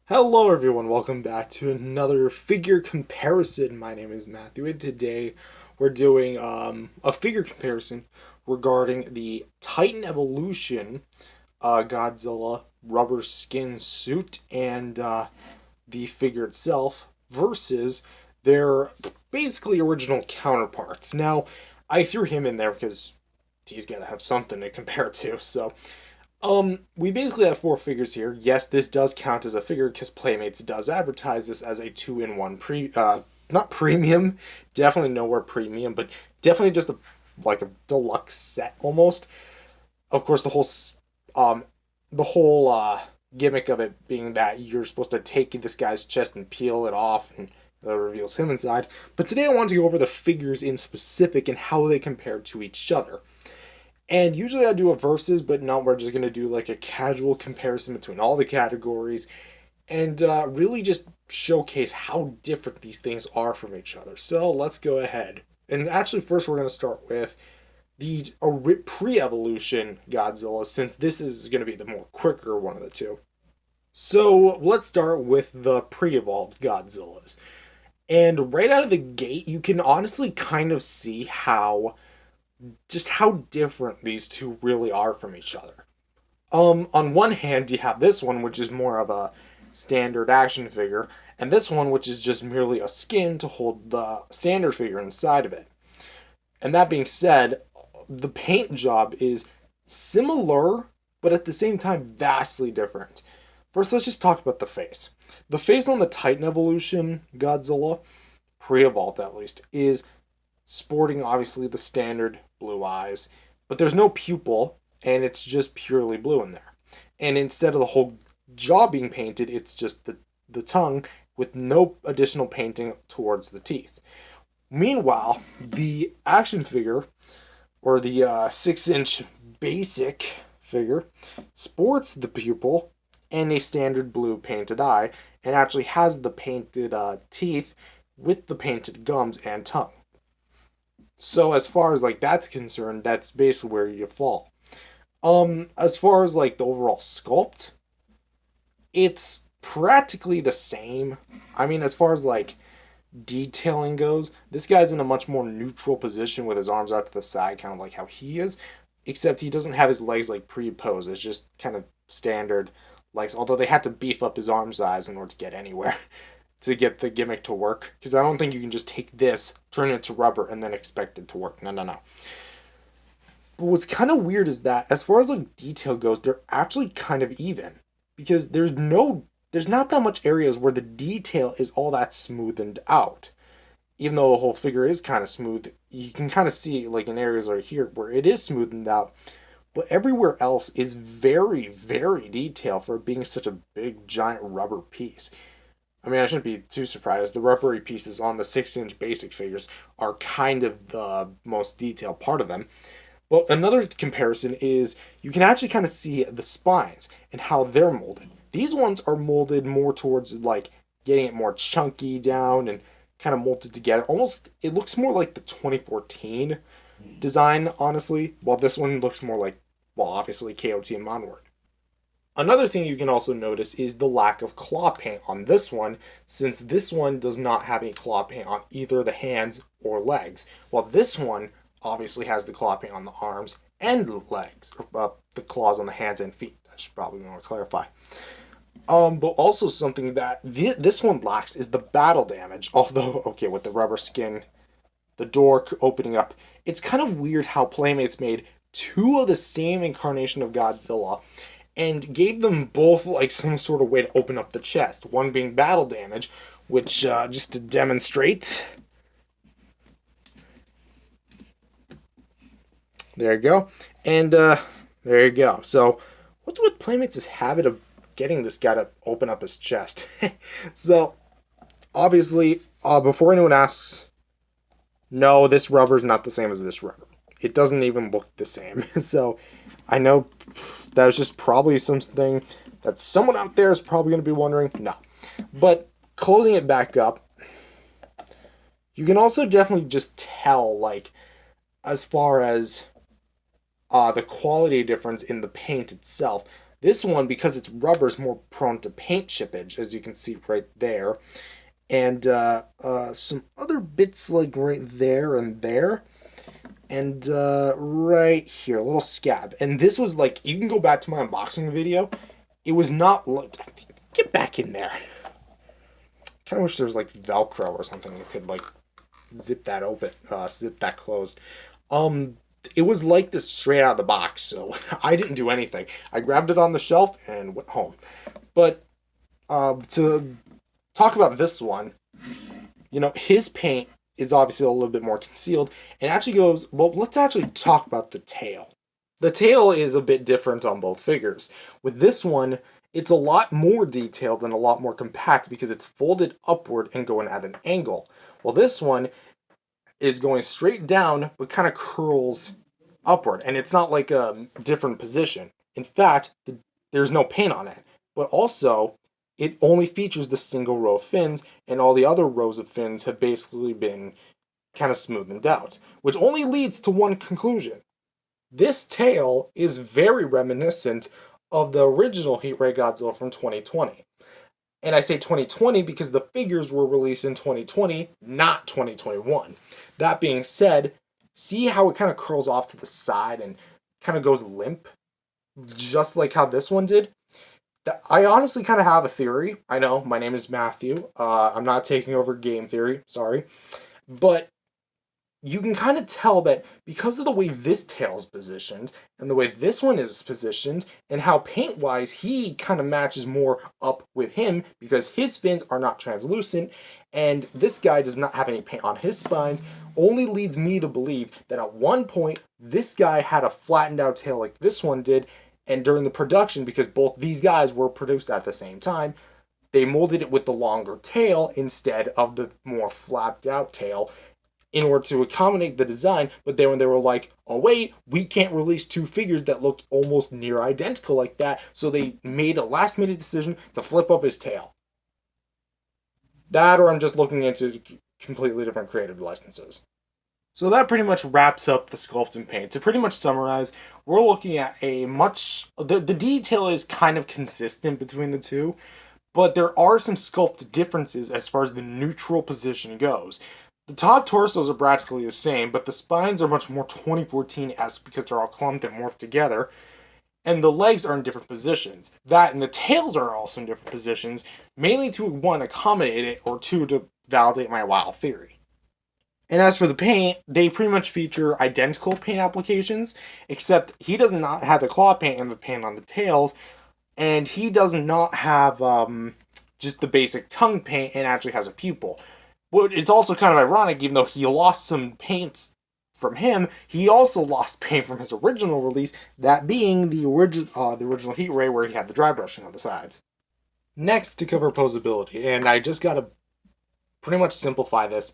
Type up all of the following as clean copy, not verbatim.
Hello everyone, welcome back to another figure comparison. My name is Matthew and today we're doing a figure comparison regarding the Titan Evolution Godzilla rubber skin suit and the figure itself versus their basically original counterparts. Now, I threw him in there because he's got to have something to compare to, so we basically have four figures here. Yes, this does count as a figure because Playmates does advertise this as a two-in-one not premium, definitely nowhere premium, but definitely just like a deluxe set almost. Of course, um, the whole gimmick of it being that you're supposed to take this guy's chest and peel it off, and that reveals him inside. But today I want to go over the figures in specific and how they compare to each other. And usually I do a versus, but no, we're just going to do like a casual comparison between all the categories and really just showcase how different these things are from each other. So let's go ahead. And actually, first we're going to start with the pre-evolution Godzilla, since this is going to be the more quicker one of the two. So let's start with the pre-evolved Godzillas. And right out of the gate, you can honestly kind of see how different these two really are from each other. On one hand, you have this one, which is more of a standard action figure, and this one, which is just merely a skin to hold the standard figure inside of it. And that being said, the paint job is similar, but at the same time vastly different. First, let's just talk about the face. The face on the Titan Evolution Godzilla, pre-evolved at least, is sporting obviously the standard blue eyes, but there's no pupil and it's just purely blue in there. And instead of the whole jaw being painted, it's just the tongue with no additional painting towards the teeth. Meanwhile, the action figure, or the 6-inch basic figure, sports the pupil and a standard blue painted eye, and actually has the painted teeth with the painted gums and tongue. So as far as like that's concerned, that's basically where you fall. As far as like the overall sculpt, it's practically the same. I mean, as far as like detailing goes, this guy's in a much more neutral position with his arms out to the side, kind of like how he is, except he doesn't have his legs like pre-pose. It's just kind of standard legs, although they had to beef up his arm size in order to get anywhere. To get the gimmick to work, because I don't think you can just take this, turn it to rubber, and then expect it to work. No, no, no. But what's kind of weird is that as far as like detail goes, they're actually kind of even, because there's not that much areas where the detail is all that smoothened out. Even though the whole figure is kind of smooth, you can kind of see like in areas right here where it is smoothened out, but everywhere else is very, very detailed for being such a big giant rubber piece. I mean, I shouldn't be too surprised. The rubbery pieces on the 6-inch basic figures are kind of the most detailed part of them. Well, another comparison is you can actually kind of see the spines and how they're molded. These ones are molded more towards like getting it more chunky down and kind of molded together. Almost, it looks more like the 2014 design, honestly, while this one looks more like, well, obviously KOT and onward. Another thing you can also notice is the lack of claw paint on this one, since this one does not have any claw paint on either the hands or legs, while this one obviously has the claw paint on the arms and legs, or the claws on the hands and feet. I should probably want to clarify. But also something that this one lacks is the battle damage, although, okay, with the rubber skin, the door opening up, it's kind of weird how Playmates made two of the same incarnation of Godzilla and gave them both like some sort of way to open up the chest. One being battle damage, which just to demonstrate, there you go, and there you go. So, what's with Playmates' habit of getting this guy to open up his chest? So, obviously, before anyone asks, no, this rubber is not the same as this rubber. It doesn't even look the same. So, I know that was just probably something that someone out there is probably going to be wondering. No. But closing it back up, you can also definitely just tell, like, as far as the quality difference in the paint itself, This one, because it's rubber, is more prone to paint chippage, as you can see right there. And some other bits like right there and there. And right here, a little scab. And this was like, you can go back to my unboxing video. It was not, get back in there. Kind of wish there was like Velcro or something that could like zip that open, zip that closed. It was like this straight out of the box, so I didn't do anything. I grabbed it on the shelf and went home. But to talk about this one, his paint is obviously a little bit more concealed, and actually goes, well, let's actually talk about the tail. The tail is a bit different on both figures. With this one, it's a lot more detailed and a lot more compact because it's folded upward and going at an angle. Well, this one is going straight down, but kind of curls upward, and it's not like a different position. In fact, there's no paint on it, but also it only features the single row of fins, and all the other rows of fins have basically been kind of smoothened out, which only leads to one conclusion. This tail is very reminiscent of the original Heat Ray Godzilla from 2020. And I say 2020 because the figures were released in 2020, not 2021. That being said, see how it kind of curls off to the side and kind of goes limp, just like how this one did? I honestly kind of have a theory. I know, my name is Matthew. I'm not taking over game theory, sorry. But you can kind of tell that because of the way this tail is positioned and the way this one is positioned and how paint-wise he kind of matches more up with him because his fins are not translucent and this guy does not have any paint on his spines, only leads me to believe that at one point this guy had a flattened out tail like this one did, and during the production, because both these guys were produced at the same time, they molded it with the longer tail instead of the more flapped out tail in order to accommodate the design. But then when they were like, oh wait, we can't release two figures that look almost near identical like that, so they made a last minute decision to flip up his tail. That, or I'm just looking into completely different creative licenses. So that pretty much wraps up the sculpt and paint. To pretty much summarize, we're looking at the detail is kind of consistent between the two, but there are some sculpt differences as far as the neutral position goes. The top torsos are practically the same, but the spines are much more 2014-esque because they're all clumped and morphed together, and the legs are in different positions. That and the tails are also in different positions, mainly to, one, accommodate it, or two, to validate my wild theory. And as for the paint, they pretty much feature identical paint applications, except he does not have the claw paint and the paint on the tails, and he does not have just the basic tongue paint and actually has a pupil. But it's also kind of ironic, even though he lost some paints from him, he also lost paint from his original release, that being the original Heat Ray where he had the dry brushing on the sides. Next, to cover posability, and I just gotta pretty much simplify this.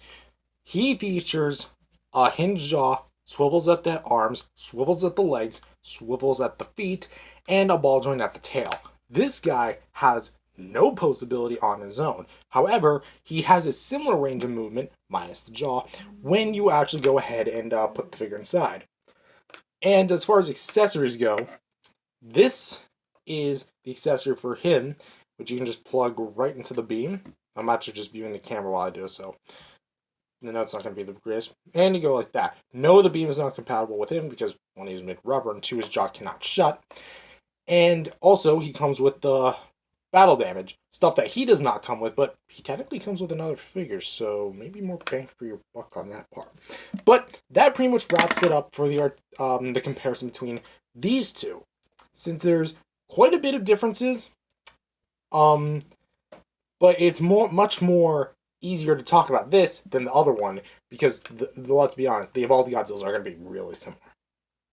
He features a hinged jaw, swivels at the arms, swivels at the legs, swivels at the feet, and a ball joint at the tail. This guy has no posability on his own. However, he has a similar range of movement, minus the jaw, when you actually go ahead and put the figure inside. And as far as accessories go, this is the accessory for him, which you can just plug right into the beam. I'm actually just viewing the camera while I do so. The note's not going to be the greatest. And you go like that. No, the beam is not compatible with him because one, he's made rubber, and two, his jaw cannot shut. And also, he comes with the battle damage, stuff that he does not come with, but he technically comes with another figure, so maybe more bang for your buck on that part. But that pretty much wraps it up for the comparison between these two. Since there's quite a bit of differences, but it's much more easier to talk about this than the other one, because let's be honest, the Evolved Godzillas are going to be really similar.